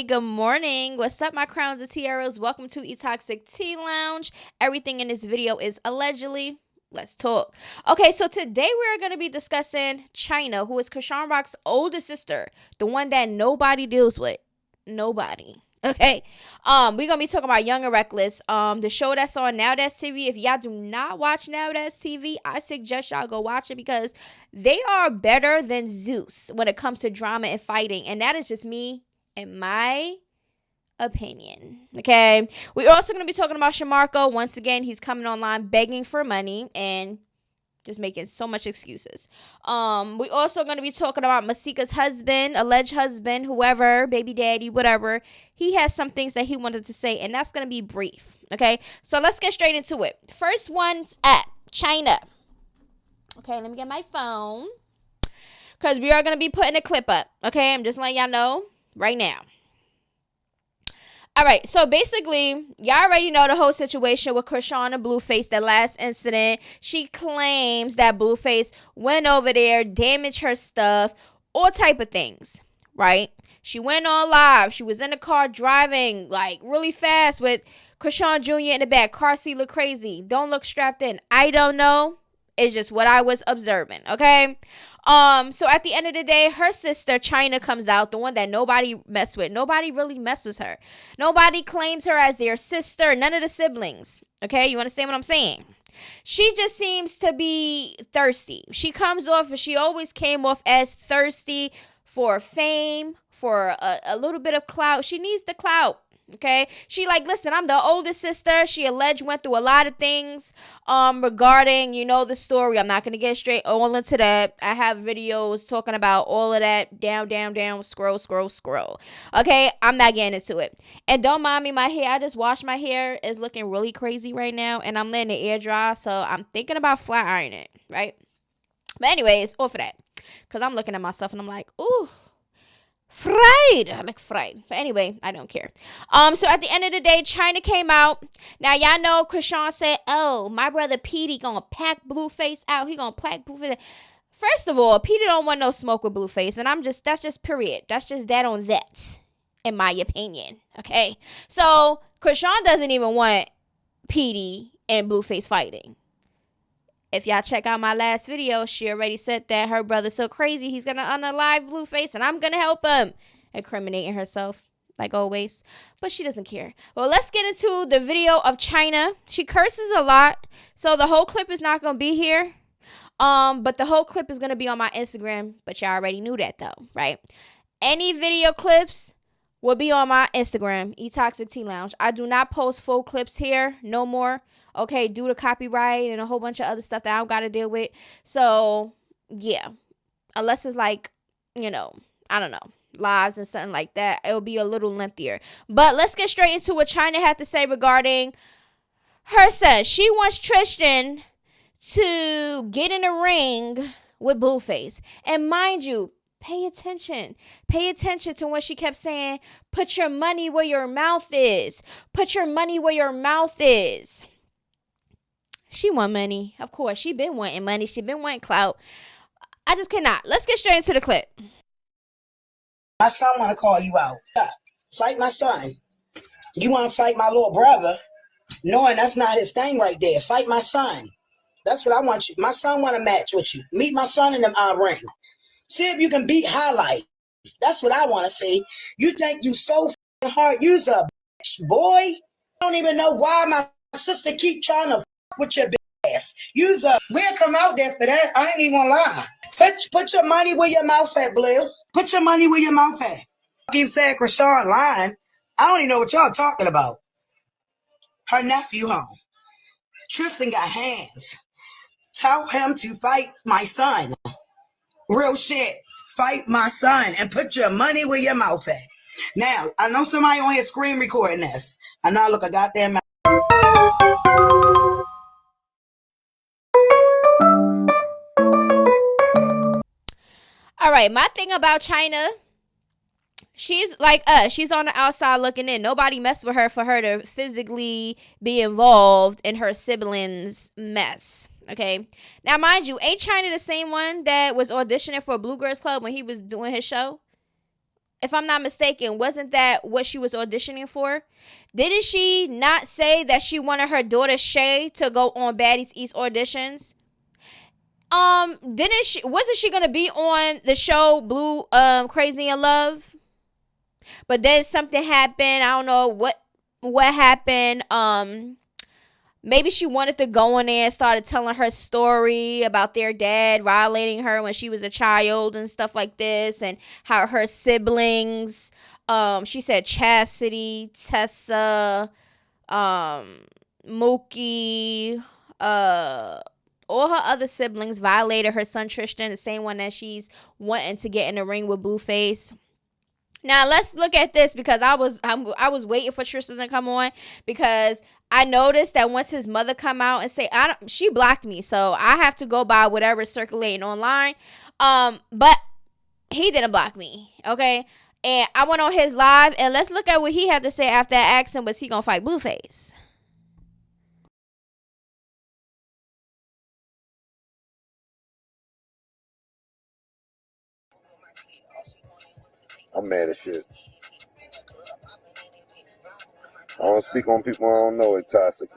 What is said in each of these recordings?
good morning. What's up, my crowns and tiaras? Welcome to E-Toxic Tea Lounge. Everything in this video is allegedly. Let's talk. Okay, so today we're going to be discussing Chyna, who is Chrisean Rock's older sister, the one that nobody deals with. Nobody. Okay, we're gonna be talking about Young and Reckless, the show that's on Now That's TV. If y'all do not watch Now That's TV, I suggest y'all go watch it because they are better than Zeus when it comes to drama and fighting, and that is just me and my opinion. Okay, we're also gonna be talking about Shamarco. Once again, he's coming online begging for money and just making so much excuses. We also going to be talking about Masika's husband, alleged husband, whoever, baby daddy, whatever. He has some things that he wanted to say, and that's going to be brief. Okay, so let's get straight into it. First one's at Chyna. Okay, let me get my phone because we are going to be putting a clip up. Okay, I'm just letting y'all know right now. All right, so basically, y'all already know the whole situation with Chrisean and Blueface, that last incident. She claims that Blueface went over there, damaged her stuff, all type of things, right? She went on live. She was in the car driving, like, really fast with Chrisean Jr. in the back. Car seat look crazy. Don't look strapped in. I don't know. It's just what I was observing, okay? So at the end of the day, her sister, Chyna, comes out, the one that nobody messed with. Nobody really messes her. Nobody claims her as their sister. None of the siblings, okay? You understand what I'm saying? She just seems to be thirsty. She always came off as thirsty for fame, for a little bit of clout. She needs the clout. Okay, she like, listen, I'm the oldest sister. She alleged went through a lot of things regarding, the story. I'm not going to get straight all into that. I have videos talking about all of that. Down, scroll. Okay, I'm not getting into it. And don't mind me, my hair, I just washed my hair. It's looking really crazy right now, and I'm letting it air dry, so I'm thinking about flat ironing it, right? But anyways, off of that, because I'm looking at myself and I'm like, ooh, fried. I like fried. But anyway, I don't care. So at the end of the day, Chyna came out. Now, y'all know Chrisean said, oh, my brother Petey gonna pack Blueface out. He gonna pack Blueface out. First of all, Petey don't want no smoke with Blueface. And that's just period. That's just that on that, in my opinion. Okay? So, Chrisean doesn't even want Petey and Blueface fighting. If y'all check out my last video, she already said that her brother's so crazy, he's going to unalive Blueface, and I'm going to help him. Incriminating herself, like always. But she doesn't care. Well, let's get into the video of Chyna. She curses a lot, so the whole clip is not going to be here. But the whole clip is going to be on my Instagram, but y'all already knew that, though, right? Any video clips will be on my Instagram, E-Toxic Tea Lounge. I do not post full clips here, no more. Okay, due to copyright and a whole bunch of other stuff that I don't got to deal with. So, yeah. Unless it's like, I don't know, lives and something like that, it'll be a little lengthier. But let's get straight into what Chyna had to say regarding her son. She wants Tristan to get in a ring with Blueface. And mind you, pay attention. Pay attention to when she kept saying, put your money where your mouth is. Put your money where your mouth is. She want money. Of course, she been wanting money. She been wanting clout. I just cannot. Let's get straight into the clip. My son want to call you out. Yeah, fight my son. You want to fight my little brother, knowing that's not his thing right there. Fight my son. That's what I want you. My son want to match with you. Meet my son in the ring. See if you can beat Highlight. That's what I want to see. You think you so hard. You's a bitch, boy. I don't even know why my sister keep trying to with your ass. We'll come out there for that. I ain't even gonna lie. Put your money where your mouth at, Blue. Put your money where your mouth at. Keep saying Chrisean lying. I don't even know what y'all talking about. Her nephew home. Tristan got hands. Tell him to fight my son. Real shit. Fight my son and put your money where your mouth at. Now, I know somebody on here screen recording this. I know I look a goddamn. All right, my thing about Chyna, she's like us. She's on the outside looking in. Nobody messed with her for her to physically be involved in her siblings' mess. Okay. Now, mind you, ain't Chyna the same one that was auditioning for Blue Girls Club when he was doing his show? If I'm not mistaken, wasn't that what she was auditioning for? Didn't she not say that she wanted her daughter Shay to go on Baddies East auditions? Wasn't she gonna be on the show Blue Crazy in Love? But then something happened. I don't know what happened. Maybe she wanted to go in there and started telling her story about their dad violating her when she was a child and stuff like this, and how her siblings, she said Chastity, Tessa, Mookie, all her other siblings violated her son Tristan, the same one that she's wanting to get in the ring with Blueface. Now let's look at this, because I was waiting for Tristan to come on, because I noticed that once his mother come out and say, she blocked me, so I have to go by whatever's circulating online. But he didn't block me, okay? And I went on his live, and let's look at what he had to say after I asked him, was he gonna fight Blueface? I'm mad as shit. I don't speak on people I don't know. It's toxic.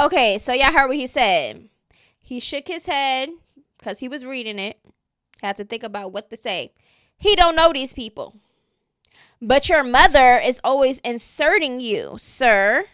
Okay, so y'all heard what he said. He shook his head because he was reading it. Had to think about what to say. He don't know these people. But your mother is always inserting you, sir.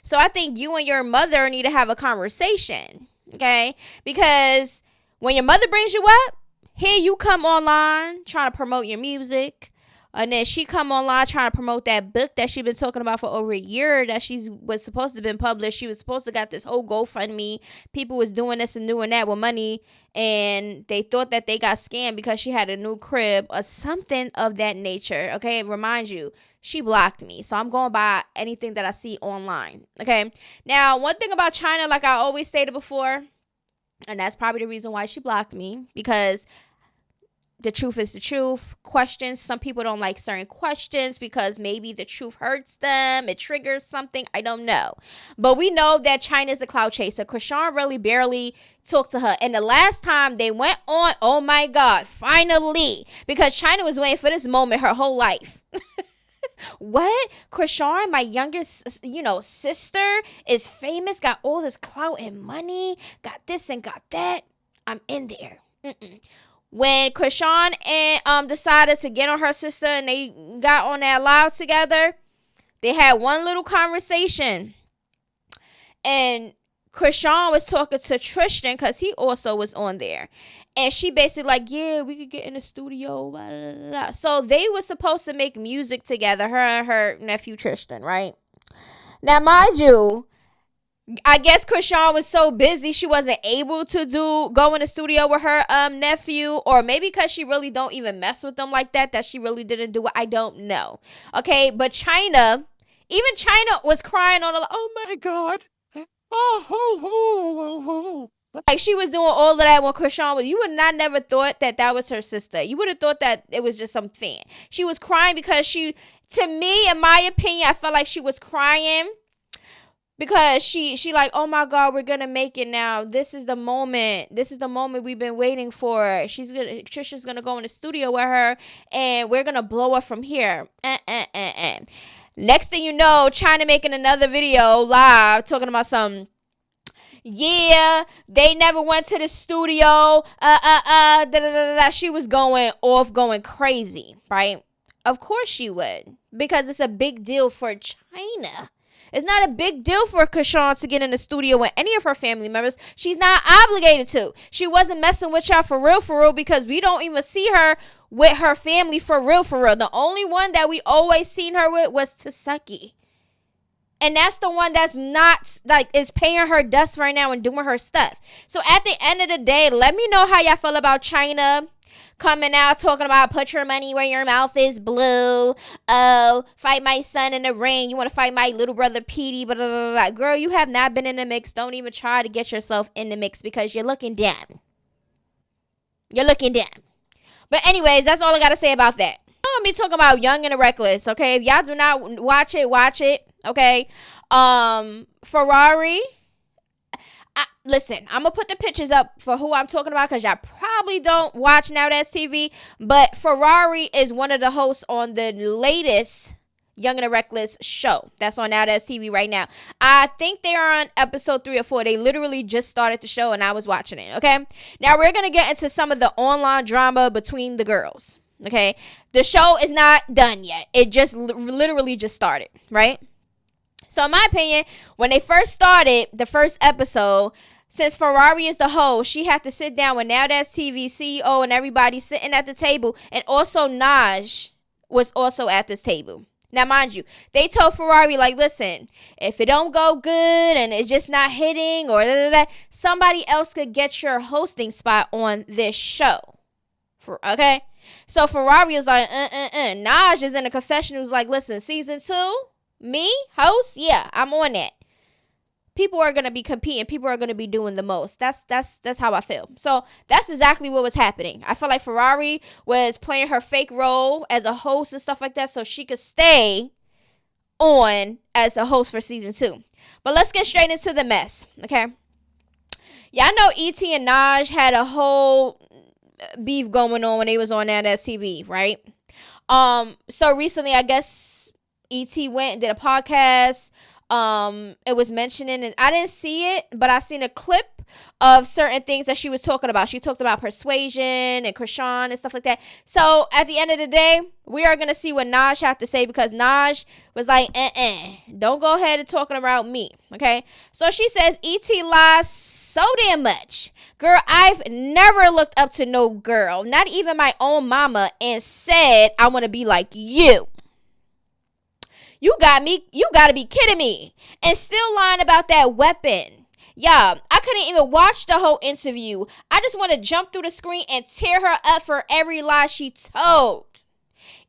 So I think you and your mother need to have a conversation, okay? Because when your mother brings you up, here you come online trying to promote your music. And then she come online trying to promote that book that she been talking about for over a year that she was supposed to have been published. She was supposed to got this whole GoFundMe. People was doing this and doing that with money. And they thought that they got scammed because she had a new crib or something of that nature. Okay, remind you, she blocked me. So I'm going by anything that I see online. Okay, now one thing about Chyna, like I always stated before, and that's probably the reason why she blocked me, because the truth is the truth. Questions, some people don't like certain questions because maybe the truth hurts them. It triggers something. I don't know. But we know that Chyna is a clout chaser. Chrisean really barely talked to her. And the last time they went on, oh my God, finally. Because Chyna was waiting for this moment her whole life. What? Chrisean, my youngest, sister, is famous, got all this clout and money, got this and got that. I'm in there. When Chrisean and decided to get on her sister and they got on that live together, they had one little conversation. And Chrisean was talking to Tristan because he also was on there. And she basically like, yeah, we could get in the studio. Blah, blah, blah. So they were supposed to make music together, her and her nephew Tristan, right? Now, mind you, I guess Chrisean was so busy she wasn't able to go in the studio with her nephew, or maybe because she really don't even mess with them like that she really didn't do it. I don't know. Okay, but Chyna was crying on the, oh my God. Like she was doing all of that when Chrisean was. You would not never thought that was her sister. You would have thought that it was just some fan. She was crying because to me, in my opinion, I felt like she was crying because she like, oh my God, we're gonna make it now. This is the moment. This is the moment we've been waiting for. Trisha's gonna go in the studio with her, and we're gonna blow up from here. Next thing you know, Chyna making another video live talking about some. Yeah, they never went to the studio. She was going off, going crazy, right? Of course she would, because it's a big deal for Chyna. It's not a big deal for Chrisean to get in the studio with any of her family members. She's not obligated to. She wasn't messing with y'all for real, because we don't even see her with her family for real. The only one that we always seen her with was Taseki. And that's the one that's not, like, is paying her dust right now and doing her stuff. So at the end of the day, let me know how y'all feel about Chyna coming out talking about put your money where your mouth is, blue. Oh, fight my son in the ring. You want to fight my little brother Petey. Blah, blah, blah, blah. Girl, you have not been in the mix. Don't even try to get yourself in the mix because you're looking dumb. You're looking dumb. But anyways, that's all I got to say about that. I'm going to be talking about Young and the Reckless, okay? If y'all do not watch it, okay? Ferrari. Listen, I'm going to put the pictures up for who I'm talking about because y'all probably don't watch Now That's TV. But Ferrari is one of the hosts on the latest Young and Reckless show that's on Now That's TV right now. I think they are on episode 3 or 4. They literally just started the show and I was watching it, okay? Now we're going to get into some of the online drama between the girls, okay? The show is not done yet. It just literally just started, right? So in my opinion, when they first started the first episode, since Ferrari is the host, she had to sit down with Now That's TV CEO and everybody sitting at the table. And also Naj was also at this table. Now, mind you, they told Ferrari, like, listen, if it don't go good and it's just not hitting or somebody else could get your hosting spot on this show. Okay? So Ferrari is like, Naj is in a confessional, was like, listen, season 2, me, host, yeah, I'm on that. People are going to be competing. People are going to be doing the most. That's how I feel. So that's exactly what was happening. I feel like Ferrari was playing her fake role as a host and stuff like that so she could stay on as a host for season 2. But let's get straight into the mess, okay? Y'all know E.T. and Naj had a whole beef going on when they was on that TV, right? So recently, I guess E.T. went and did a podcast. It was mentioning, and I didn't see it, but I seen a clip of certain things that she was talking about. She talked about persuasion and chrisean and stuff like that. So at the end of the day, we are going to see what Naj had to say because Naj was like, don't go ahead and talking about me. Okay. So she says, E.T. lies so damn much. Girl, I've never looked up to no girl, not even my own mama, and said, I want to be like you. You got to be kidding me. And still lying about that weapon. Yeah, I couldn't even watch the whole interview. I just want to jump through the screen and tear her up for every lie she told.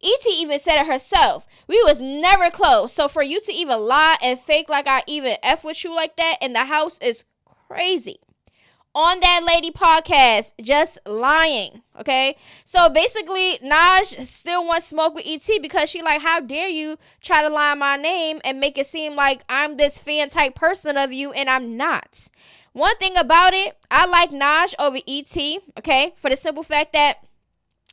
E.T. even said it herself. We was never close. So for you to even lie and fake like I even F with you like that in the house is crazy. On that lady podcast, just lying, okay? So basically, Naj still wants smoke with E.T. because she like, how dare you try to lie my name and make it seem like I'm this fan type person of you, and I'm not. One thing about it, I like Naj over E.T., okay? For the simple fact that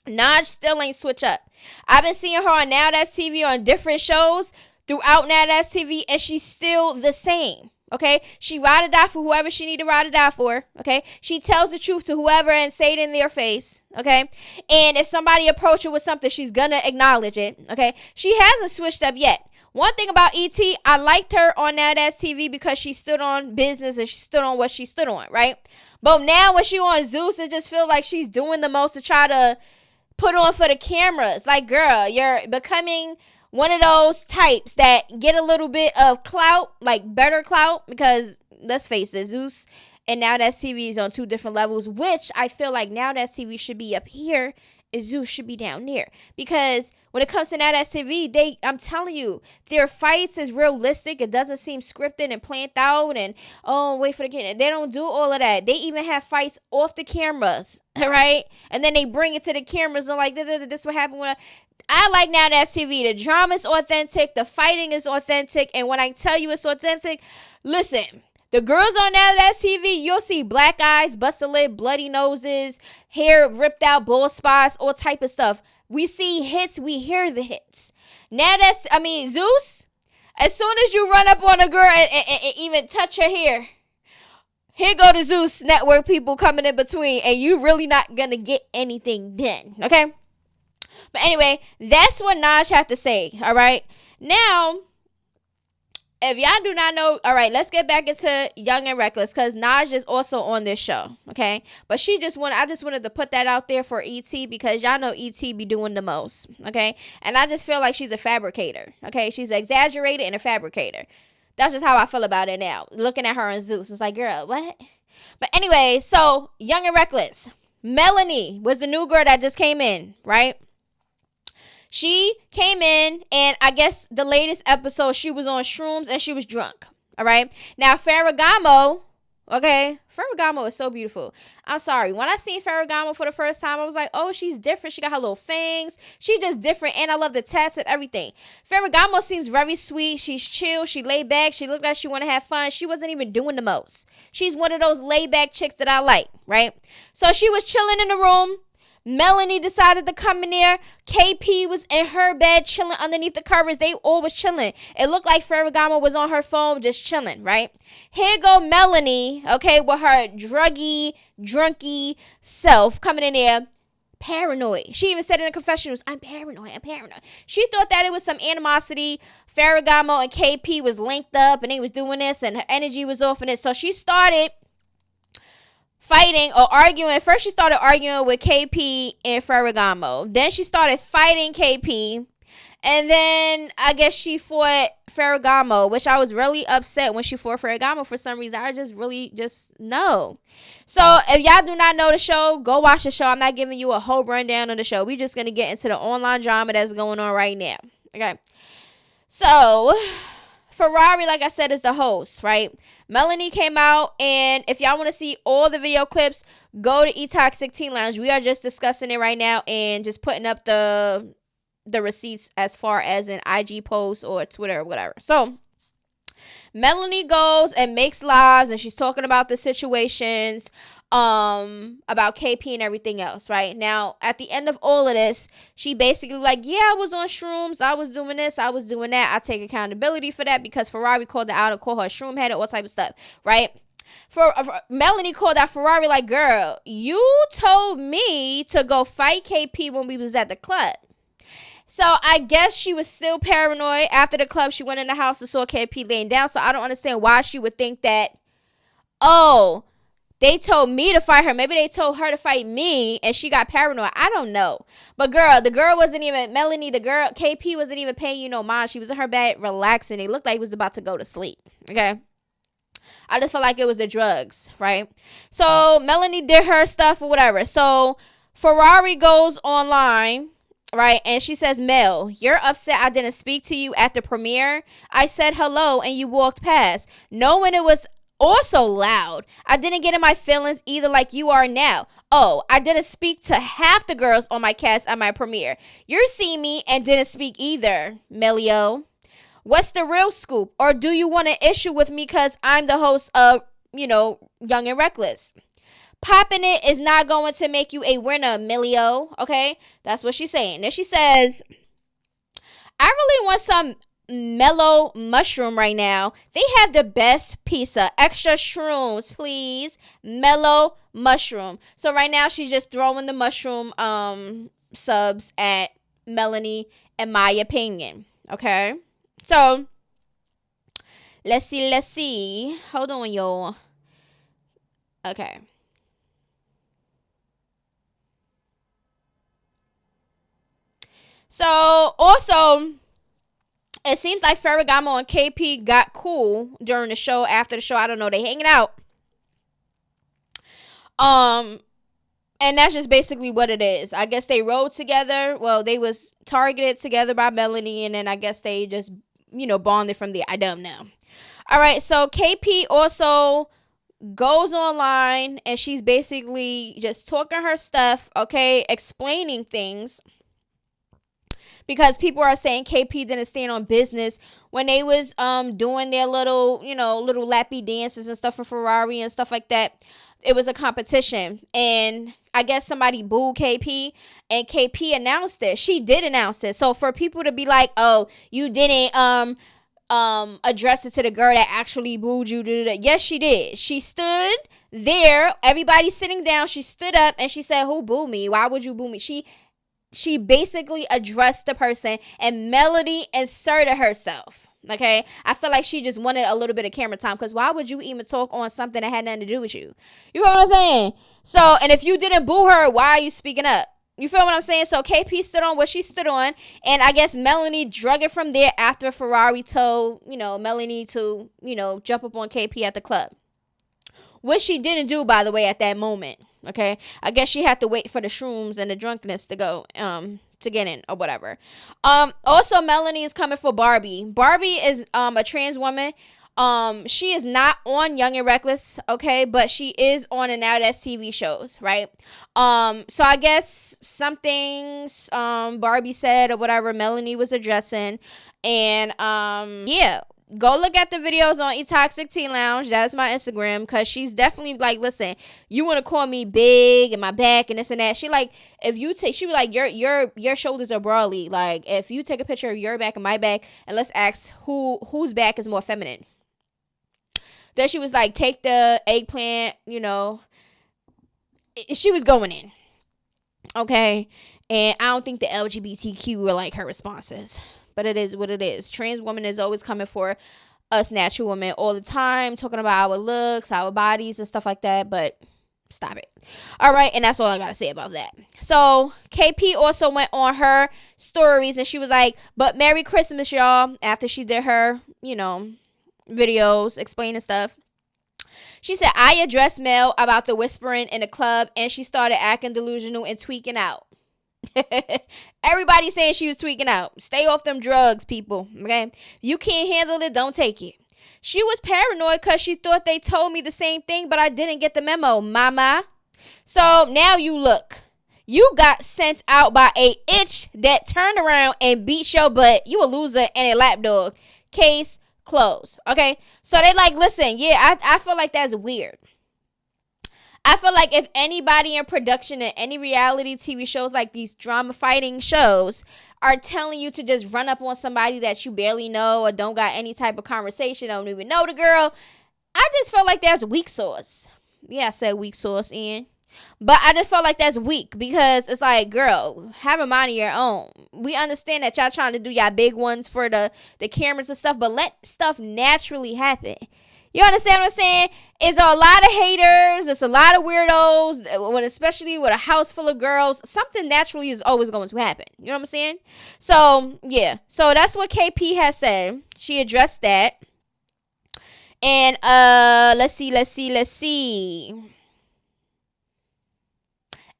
Naj still ain't switch up. I've been seeing her on Now That's TV on different shows throughout Now That's TV, and she's still the same. Okay, she ride or die for whoever she need to ride or die for. Okay, she tells the truth to whoever and say it in their face. Okay, and if somebody approach her with something, she's gonna acknowledge it. Okay, she hasn't switched up yet. One thing about E.T., I liked her on Now That's TV because she stood on business and she stood on what she stood on, right? But now when she on Zeus, it just feels like she's doing the most to try to put on for the cameras. Like, girl, you're becoming one of those types that get a little bit of clout, like better clout, because let's face it, Zeus and Now That's TV is on 2 different levels, which I feel like Now That's TV should be up here and Zeus should be down there. Because when it comes to Now That's TV, I'm telling you, their fights is realistic. It doesn't seem scripted and planned out and, oh, wait for the camera. They don't do all of that. They even have fights off the cameras, right? And then they bring it to the cameras and like, this is what happened when I like Now That's TV. The drama is authentic. The fighting is authentic. And when I tell you it's authentic, listen, the girls on Now That's TV, you'll see black eyes, busted lip, bloody noses, hair ripped out, bald spots, all type of stuff. We see hits. We hear the hits. Zeus, as soon as you run up on a girl and even touch her hair, here go the Zeus network people coming in between, and you really not going to get anything done, okay? But anyway, that's what Naj had to say, all right? Now, if y'all do not know, all right, let's get back into Young and Reckless because Naj is also on this show, okay? But I just wanted to put that out there for E.T. because y'all know E.T. be doing the most, okay? And I just feel like she's a fabricator, okay? She's exaggerated and a fabricator. That's just how I feel about it now. Looking at her on Zeus, it's like, girl, what? But anyway, so Young and Reckless. Melanie was the new girl that just came in, right? She came in, and I guess the latest episode, she was on shrooms and she was drunk. All right. Now, Ferragamo Okay, Ferragamo is so beautiful. I'm sorry. When I seen Ferragamo for the first time, I was like, oh, she's different. She got her little fangs. She's just different, and I love the tats and everything. Ferragamo seems very sweet. She's chill. She laid back. She looked like she want to have fun. She wasn't even doing the most. She's one of those laid back chicks that I like, right? So she was chilling in the room. Melanie decided to come in there. KP was in her bed chilling underneath the covers. They all was chilling. It looked like Ferragamo was on her phone just chilling, right? Here go Melanie, okay, with her drunky self coming in there. Paranoid. She even said in the confessionals, I'm paranoid. She thought that it was some animosity. Ferragamo and KP was linked up and they was doing this and her energy was off in it. So she started fighting or arguing. First, she started arguing with KP and Ferragamo. Then she started fighting KP. And then I guess she fought Ferragamo, which I was really upset when she fought Ferragamo for some reason. I just know. So if y'all do not know the show, go watch the show. I'm not giving you a whole rundown of the show. We just going to get into the online drama that's going on right now. Okay. So Ferrari, like I said, is the host, right? Melanie came out, and if y'all want to see all the video clips, go to E-Toxic Teen Lounge. We are just discussing it right now and just putting up the receipts as far as an IG post or Twitter or whatever. So Melanie goes and makes lives, and she's talking about the situations, about KP and everything else, right? Now, at the end of all of this, she basically like, yeah, I was on shrooms, I was doing this, I was doing that. I take accountability for that because Ferrari called her out and called her a shroom head and all type of stuff, right? For Melanie called out Ferrari like, girl, you told me to go fight KP when we was at the club. So I guess she was still paranoid. After the club, she went in the house and saw KP laying down. So I don't understand why she would think that, oh, they told me to fight her. Maybe they told her to fight me and she got paranoid. I don't know. But girl, the girl wasn't even, Melanie, the girl, KP wasn't even paying you no mind. She was in her bed relaxing. It looked like he was about to go to sleep. Okay. I just felt like it was the drugs, right? So Melanie did her stuff or whatever. So Ferrari goes online, right? And she says, Mel, you're upset I didn't speak to you at the premiere. I said hello and you walked past, knowing it was also loud. I didn't get in my feelings either like you are now. Oh, I didn't speak to half the girls on my cast at my premiere. You're seeing me and didn't speak either, Melio. What's the real scoop? Or do you want an issue with me because I'm the host of, Young and Reckless? Popping it is not going to make you a winner, Melio. Okay? That's what she's saying. Then she says, I really want some mellow mushroom right now. They have the best pizza. Extra shrooms, please. Mellow mushroom. So right now she's just throwing the mushroom subs at Melanie, in my opinion. Okay? So let's see. Hold on, y'all. Okay. So also, it seems like Ferragamo and KP got cool during the show. After the show, I don't know, they hanging out. And that's just basically what it is. I guess they rode together. Well, they was targeted together by Melanie, and then I guess they just, bonded from there. I don't know. All right, so KP also goes online, and she's basically just talking her stuff, okay, explaining things. Because people are saying KP didn't stand on business when they was doing their little lappy dances and stuff for Ferrari and stuff like that. It was a competition, and I guess somebody booed KP, and KP announced it. She did announce it. So for people to be like, oh, you didn't address it to the girl that actually booed you, yes, she did. She stood there, everybody sitting down. She stood up and she said, who booed me? Why would you boo me? She basically addressed the person, and Melody inserted herself. Okay, I feel like she just wanted a little bit of camera time, because why would you even talk on something that had nothing to do with you? You know what I'm saying? So, and if you didn't boo her, why are you speaking up? You feel what I'm saying? So KP stood on what she stood on, and I guess Melanie drug it from there after Ferrari told, Melanie to, jump up on KP at the club. Which she didn't do, by the way, at that moment. Okay, I guess she had to wait for the shrooms and the drunkenness to go to get in or whatever. Also, Melanie is coming for Barbie. Barbie is a trans woman. She is not on Young and Reckless, okay, but she is on and Now That's TV shows, right? So I guess something Barbie said or whatever Melanie was addressing, and yeah. Go look at the videos on eToxic Tea Lounge. That is my Instagram, because she's definitely like, listen, you want to call me big and my back and this and that. She like, if you take, she was like, your shoulders are broadly. Like, if you take a picture of your back and my back, and let's ask whose back is more feminine. Then she was like, take the eggplant, you know. She was going in. Okay. And I don't think the LGBTQ were like her responses. But it is what it is. Trans woman is always coming for us natural women all the time, talking about our looks, our bodies, and stuff like that. But stop it. All right, and that's all I got to say about that. So KP also went on her stories, and she was like, but Merry Christmas, y'all, after she did her, you know, videos explaining stuff. She said, I addressed Mel about the whispering in the club, and she started acting delusional and tweaking out. Everybody saying she was tweaking out. Stay off them drugs, people. Okay, if you can't handle it, don't take it. She was paranoid because she thought they told me the same thing, but I didn't get the memo, mama. So now you look. You got sent out by a itch that turned around and beat your butt. You a loser and a lapdog. Case closed. Okay, so they like, listen, yeah, I feel like that's weird. I feel like if anybody in production in any reality TV shows, like these drama fighting shows, are telling you to just run up on somebody that you barely know or don't got any type of conversation, don't even know the girl, I just feel like that's weak sauce. Yeah, I said weak sauce, Ian. But I just felt like that's weak, because it's like, girl, have a mind of your own. We understand that y'all trying to do y'all big ones for the cameras and stuff, but let stuff naturally happen. You understand what I'm saying? It's a lot of haters. It's a lot of weirdos. When, especially with a house full of girls, something naturally is always going to happen. You know what I'm saying? So, yeah. So, that's what KP has said. She addressed that. And, let's see.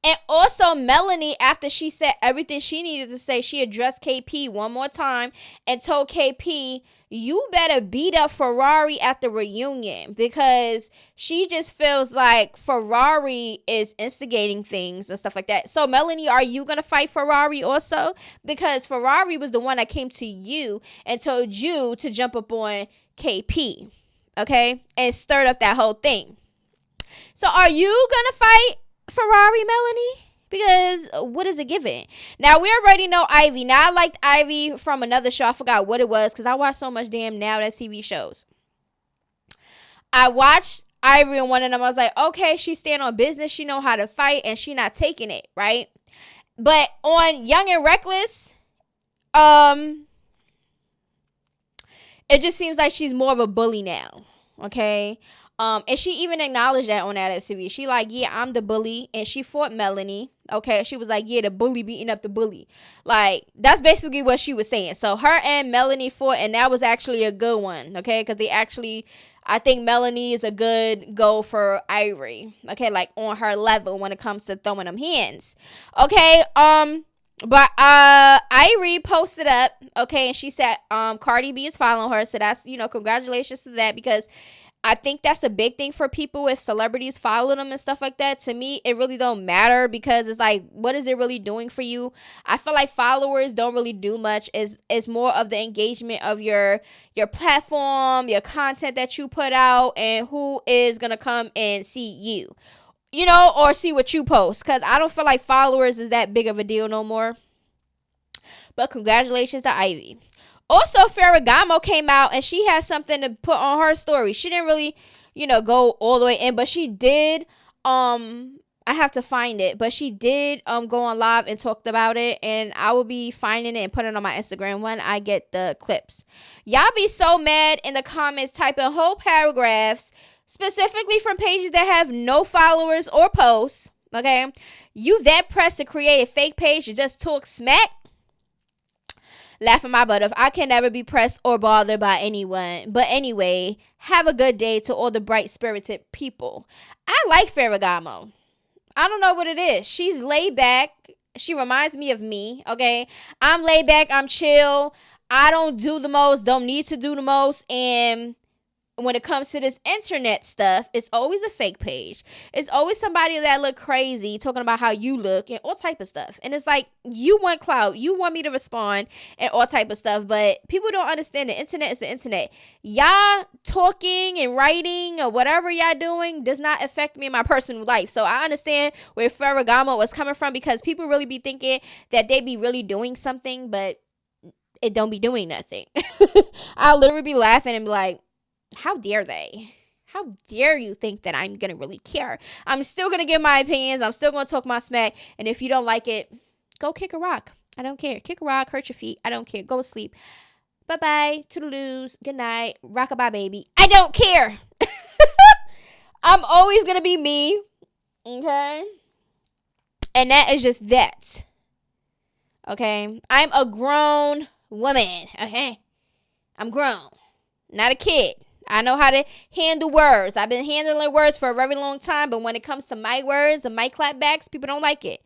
And also, Melanie, after she said everything she needed to say, she addressed KP one more time and told KP, you better beat up Ferrari at the reunion, because she just feels like Ferrari is instigating things and stuff like that. So, Melanie, are you going to fight Ferrari also? Because Ferrari was the one that came to you and told you to jump up on KP, okay, and stirred up that whole thing. So, are you going to fight Ferrari, Melanie? Because what is it giving? Now, we already know Ivy. Now, I liked Ivy from another show. I forgot what it was, because I watch so much damn Now That's TV shows. I watched Ivy in one of them. I was like, okay, she stand on business. She know how to fight, and she not taking it, right? But on Young and Reckless, it just seems like she's more of a bully now, okay? And she even acknowledged that on that TV. She like, yeah, I'm the bully. And she fought Melanie. Okay. She was like, yeah, the bully beating up the bully. Like, that's basically what she was saying. So her and Melanie fought, and that was actually a good one. Okay. Because they actually, I think Melanie is a good go for Ivory. Okay. Like on her level when it comes to throwing them hands. Okay. But Ivory posted up. Okay. And she said, Cardi B is following her. So that's, you know, congratulations to that, because I think that's a big thing for people if celebrities follow them and stuff like that. To me, it really don't matter, because it's like, what is it really doing for you? I feel like followers don't really do much. It's more of the engagement of your platform, your content that you put out, and who is going to come and see you, you know, or see what you post. Because I don't feel like followers is that big of a deal no more. But congratulations to Ivy. Also, Ferragamo came out, and she had something to put on her story. She didn't really, you know, go all the way in, but she did, I have to find it, but she did go on live and talked about it, and I will be finding it and putting it on my Instagram when I get the clips. Y'all be so mad in the comments, typing whole paragraphs, specifically from pages that have no followers or posts, okay? You that pressed to create a fake page to just talk smack? Laughing my butt off. I can never be pressed or bothered by anyone. But anyway, have a good day to all the bright-spirited people. I like Ferragamo. I don't know what it is. She's laid back. She reminds me of me, okay? I'm laid back. I'm chill. I don't do the most. Don't need to do the most. And when it comes to this internet stuff, it's always a fake page. It's always somebody that look crazy talking about how you look and all type of stuff. And it's like, you want clout. You want me to respond and all type of stuff. But people don't understand the internet is the internet. Y'all talking and writing or whatever y'all doing does not affect me in my personal life. So I understand where Ferragamo was coming from, because people really be thinking that they be really doing something, but it don't be doing nothing. I'll literally be laughing and be like, how dare they? How dare you think that I'm going to really care? I'm still going to give my opinions. I'm still going to talk my smack. And if you don't like it, go kick a rock. I don't care. Kick a rock, hurt your feet. I don't care. Go to sleep. Bye-bye. Toodaloos. Good night. Rock-a-bye, baby. I don't care. I'm always going to be me. Okay? And that is just that. Okay? I'm a grown woman. Okay? I'm grown. Not a kid. I know how to handle words. I've been handling words for a very long time, but when it comes to my words and my clapbacks, people don't like it.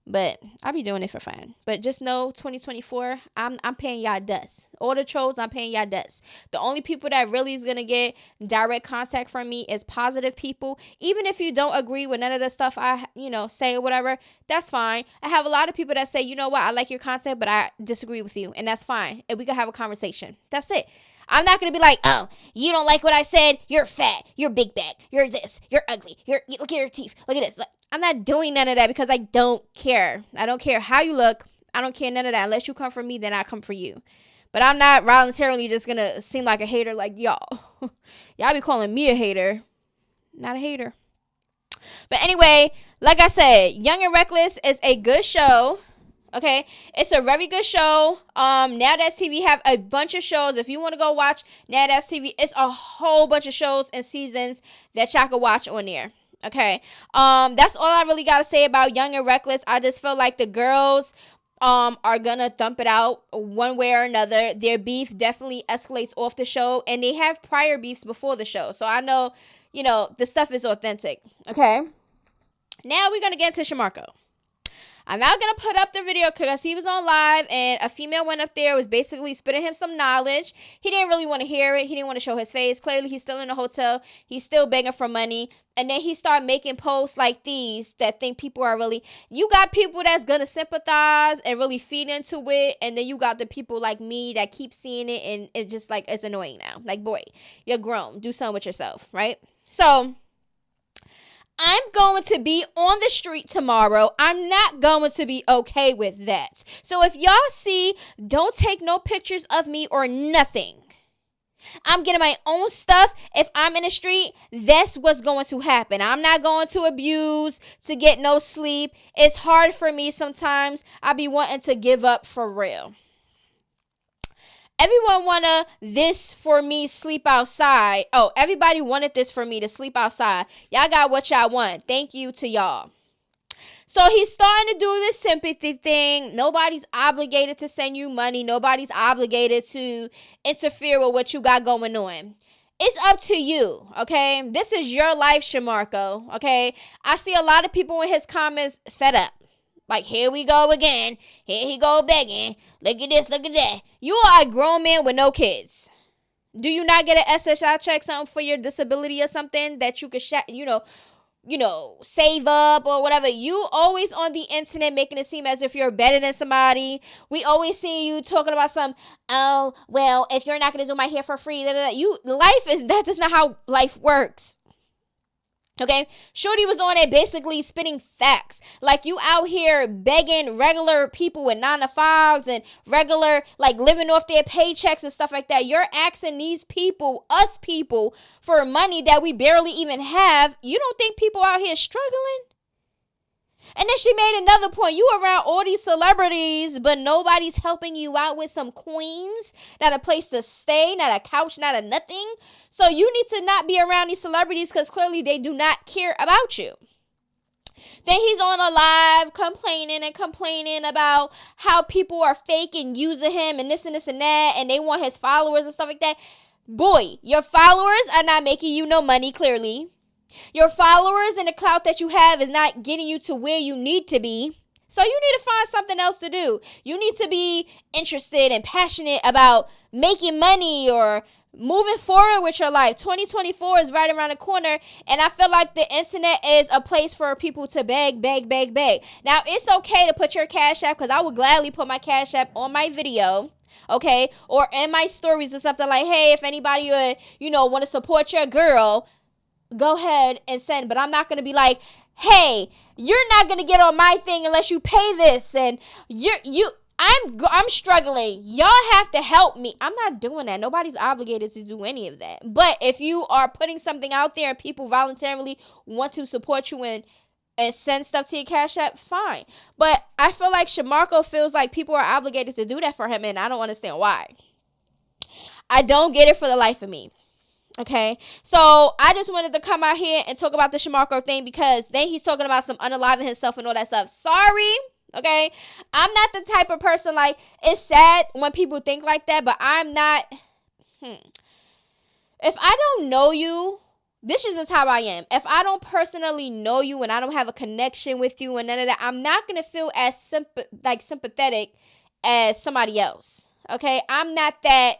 But I'll be doing it for fun. But just know, 2024, I'm paying y'all dust. All the trolls, I'm paying y'all dust. The only people that really is going to get direct contact from me is positive people. Even if you don't agree with none of the stuff I, say or whatever, that's fine. I have a lot of people that say, you know what, I like your content, but I disagree with you. And that's fine. And we can have a conversation. That's it. I'm not going to be like, oh, you don't like what I said? You're fat. You're big back. You're this. You're ugly. Look at your teeth. Look at this. I'm not doing none of that because I don't care. I don't care how you look. I don't care none of that. Unless you come for me, then I come for you. But I'm not voluntarily just going to seem like a hater like y'all. Y'all be calling me a hater. Not a hater. But anyway, like I said, Young and Reckless is a good show. Okay, it's a very good show. Now That's TV have a bunch of shows. If you want to go watch Now That's TV, it's a whole bunch of shows and seasons that y'all can watch on there. Okay, that's all I really gotta say about Young and Reckless. I just feel like the girls are gonna thump it out one way or another. Their beef definitely escalates off the show, and they have prior beefs before the show, so I know the stuff is authentic. Okay, now we're gonna get into Shamarco. I'm not going to put up the video because he was on live and a female went up there, was basically spitting him some knowledge. He didn't really want to hear it. He didn't want to show his face. Clearly, he's still in a hotel. He's still begging for money. And then he started making posts like these that think people are really... You got people that's going to sympathize and really feed into it. And then you got the people like me that keep seeing it and it's just like, it's annoying now. Like, boy, you're grown. Do something with yourself, right? So... I'm going to be on the street tomorrow. I'm not going to be okay with that. So if y'all see, don't take no pictures of me or nothing. I'm getting my own stuff. If I'm in the street, that's what's going to happen. I'm not going to abuse to get no sleep. It's hard for me sometimes. I be wanting to give up for real. Everyone wanted this for me sleep outside. Oh, everybody wanted this for me to sleep outside. Y'all got what y'all want. Thank you to y'all. So he's starting to do this sympathy thing. Nobody's obligated to send you money. Nobody's obligated to interfere with what you got going on. It's up to you, okay? This is your life, Shamarco, okay? I see a lot of people in his comments fed up. Like, here we go again. Here he go begging. Look at this, look at that. You are a grown man with no kids. Do you not get an SSI check, something for your disability or something that you could, save up or whatever? You always on the internet making it seem as if you're better than somebody. We always see you talking about oh, well, if you're not going to do my hair for free, that's not how life works. Okay, Shorty was on it basically spitting facts. Like, you out here begging regular people with 9-to-5s and regular, like, living off their paychecks and stuff like that. You're asking these people, us people, for money that we barely even have. You don't think people out here struggling? And then she made another point. You around all these celebrities, but nobody's helping you out with some coins, not a place to stay, not a couch, not a nothing. So you need to not be around these celebrities because clearly they do not care about you. Then he's on a live complaining about how people are fake and using him and this and this and that, and they want his followers and stuff like that. Boy, your followers are not making you no money, clearly. Your followers and the clout that you have is not getting you to where you need to be. So you need to find something else to do. You need to be interested and passionate about making money or moving forward with your life. 2024 is right around the corner, and I feel like the internet is a place for people to beg. Now, it's okay to put your Cash App, because I would gladly put my Cash App on my video, okay, or in my stories or something like, hey, if anybody would, want to support your girl, go ahead and send. But I'm not going to be like, hey, you're not going to get on my thing unless you pay this, and I'm struggling. Y'all have to help me. I'm not doing that. Nobody's obligated to do any of that. But if you are putting something out there and people voluntarily want to support you and send stuff to your Cash App, fine. But I feel like Shamarco feels like people are obligated to do that for him, and I don't understand why. I don't get it for the life of me. Okay, so I just wanted to come out here and talk about the Shamarco thing, because then he's talking about some unaliving himself and all that stuff. Sorry. Okay, I'm not the type of person, like, it's sad when people think like that, but I'm not. If I don't know you, this is just how I am. If I don't personally know you and I don't have a connection with you and none of that, I'm not going to feel as sympathetic as somebody else. Okay, I'm not that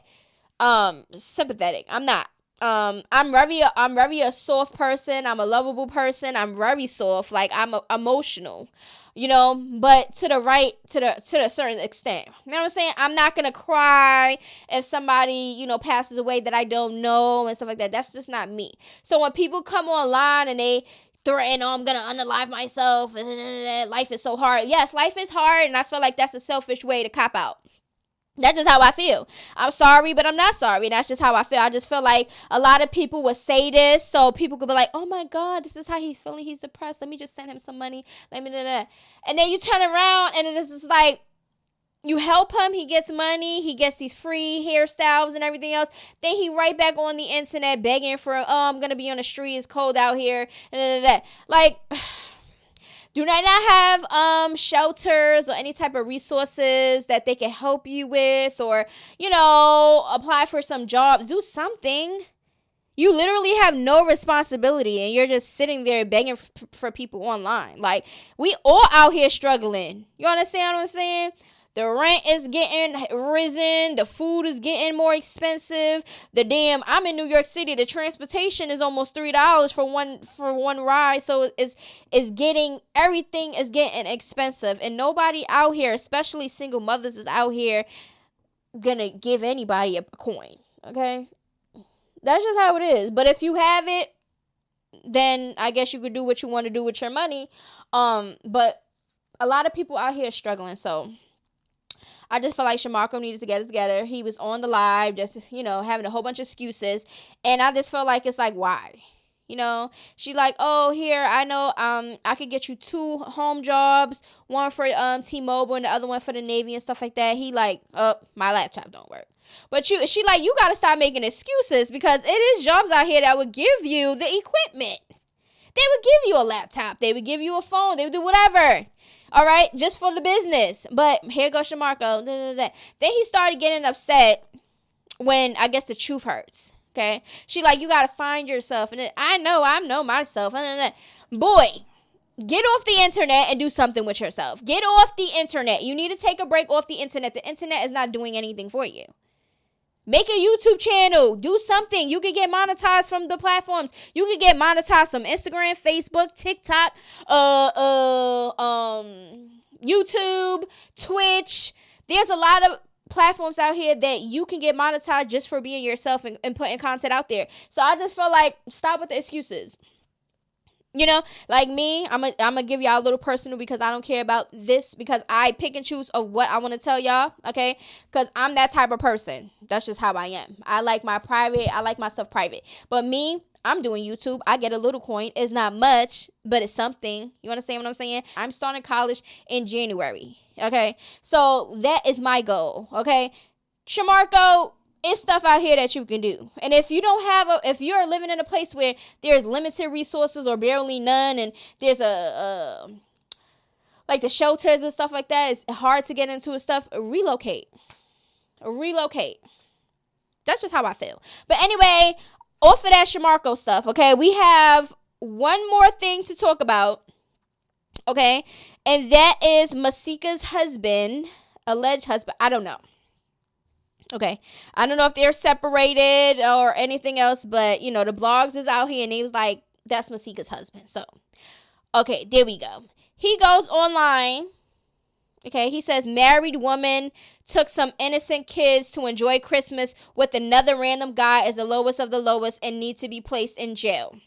sympathetic. I'm not. I'm very a soft person. I'm a lovable person. I'm very soft. Like, I'm emotional, but to a certain extent. You know what I'm saying? I'm not gonna cry if somebody, passes away that I don't know and stuff like that. That's just not me. So when people come online and they threaten, I'm gonna unalive myself, and life is so hard. Yes, life is hard, and I feel like that's a selfish way to cop out. That's just how I feel. I'm sorry, but I'm not sorry. That's just how I feel. I just feel like a lot of people would say this, so people could be like, oh my God, this is how he's feeling. He's depressed. Let me just send him some money. And then you turn around, and it's just like, you help him, he gets money, he gets these free hairstyles and everything else. Then he right back on the internet begging for, oh, I'm going to be on the street. It's cold out here. Like, do they not have shelters or any type of resources that they can help you with, or, apply for some jobs? Do something. You literally have no responsibility, and you're just sitting there begging for people online. Like, we all out here struggling. You understand what I'm saying? The rent is getting risen. The food is getting more expensive. I'm in New York City. The transportation is almost $3 for one ride. So everything is getting expensive. And nobody out here, especially single mothers, is out here gonna give anybody a coin. Okay? That's just how it is. But if you have it, then I guess you could do what you want to do with your money. But a lot of people out here are struggling, so I just feel like Shamarco needed to get it together. He was on the live, just, having a whole bunch of excuses. And I just feel like, it's like, why? She like, oh, here, I know, I could get you 2 home jobs, one for T-Mobile and the other one for the Navy and stuff like that. He like, oh, my laptop don't work. But she like, you got to stop making excuses, because it is jobs out here that would give you the equipment. They would give you a laptop. They would give you a phone. They would do whatever. All right, just for the business. But here goes Shamarco. Then he started getting upset when, I guess, the truth hurts. Okay, she like, you gotta find yourself, and I know myself. Boy, get off the internet and do something with yourself. Get off the internet. You need to take a break off the internet. The internet is not doing anything for you. Make a YouTube channel. Do something. You can get monetized from the platforms. You can get monetized from Instagram, Facebook, TikTok, YouTube, Twitch. There's a lot of platforms out here that you can get monetized just for being yourself and putting content out there. So I just feel like, stop with the excuses. Like me, I'm gonna give y'all a little personal, because I don't care about this, because I pick and choose of what I want to tell y'all, okay? Because I'm that type of person. That's just how I am. I like my stuff private. But me, I'm doing YouTube. I get a little coin. It's not much, but it's something. You understand what I'm saying? I'm starting college in January, okay? So that is my goal, okay? Shamarco, it's stuff out here that you can do. And if you don't have if you're living in a place where there's limited resources or barely none, and there's like the shelters and stuff like that, it's hard to get into and stuff, relocate. That's just how I feel. But anyway, off of that Shamarco stuff, okay, we have one more thing to talk about, okay, and that is Masika's husband, alleged husband, I don't know. Okay. I don't know if they're separated or anything else, but, you know, the blogs is out here and he was like, that's Masika's husband. So, okay, there we go. He goes online. Okay, he says married woman took some innocent kids to enjoy Christmas with another random guy as the lowest of the lowest and need to be placed in jail.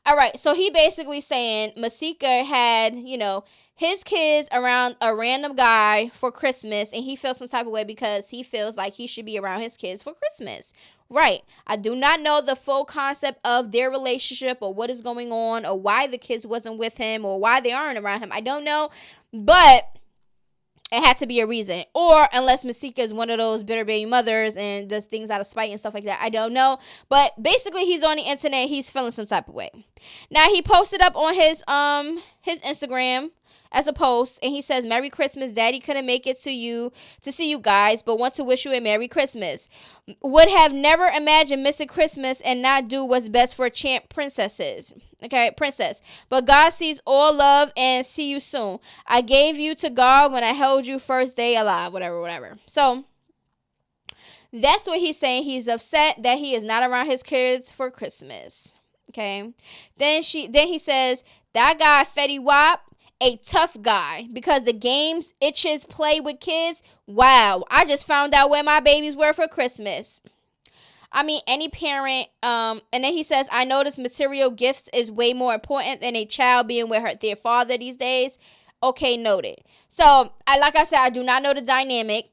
All right, so he basically saying Masika had, you know, his kids around a random guy for Christmas, and he feels some type of way because he feels like he should be around his kids for Christmas. Right. I do not know the full concept of their relationship or what is going on or why the kids wasn't with him or why they aren't around him. I don't know, but it had to be a reason. Or unless Masika is one of those bitter baby mothers and does things out of spite and stuff like that. I don't know. But basically, he's on the internet. He's feeling some type of way. Now, he posted up on his Instagram as a post, and he says, Merry Christmas. Daddy couldn't make it to see you guys, but want to wish you a Merry Christmas. Would have never imagined missing Christmas and not do what's best for champ princesses. Okay, princess. But God sees all love and see you soon. I gave you to God when I held you first day alive. Whatever. So, that's what he's saying. He's upset that he is not around his kids for Christmas. Okay. Then he says, that guy, Fetty Wap, a tough guy because the games itches play with kids. Wow, I just found out where my babies were for Christmas. I mean, any parent, and then he says, I notice material gifts is way more important than a child being with their father these days. Okay, noted. So, like I said, I do not know the dynamic.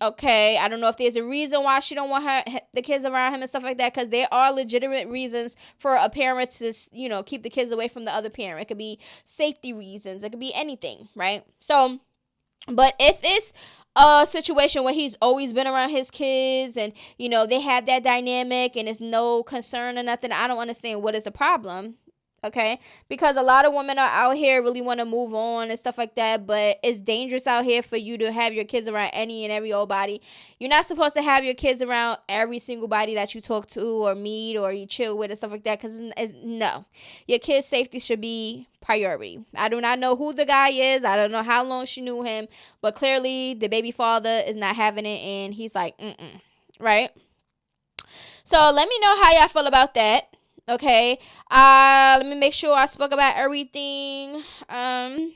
Okay, I don't know if there's a reason why she don't want the kids around him and stuff like that, because there are legitimate reasons for a parent to, you know, keep the kids away from the other parent. It could be safety reasons. It could be anything, right? So, but if it's a situation where he's always been around his kids and, you know, they have that dynamic and it's no concern or nothing, I don't understand what is the problem. Okay, because a lot of women are out here really want to move on and stuff like that, but it's dangerous out here for you to have your kids around any and every old body. You're not supposed to have your kids around every single body that you talk to or meet or you chill with and stuff like that, because no, your kids' safety should be priority. I do not know who the guy is. I don't know how long she knew him, but clearly the baby father is not having it, and he's like, right? So let me know how y'all feel about that. Okay, let me make sure I spoke about everything. I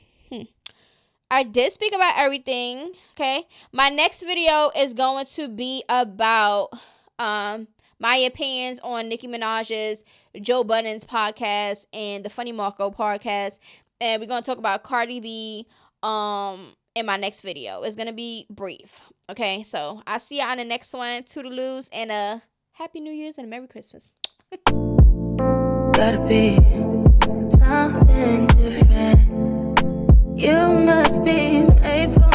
did speak about everything. Okay, my next video is going to be about my opinions on Nicki Minaj's Joe Budden's podcast and the Funny Marco podcast, and we're gonna talk about Cardi B in my next video. It's gonna be brief. Okay, so I'll see you on the next one. Toodaloos, and a Happy New Year's and a Merry Christmas. Gotta be something different. You must be made for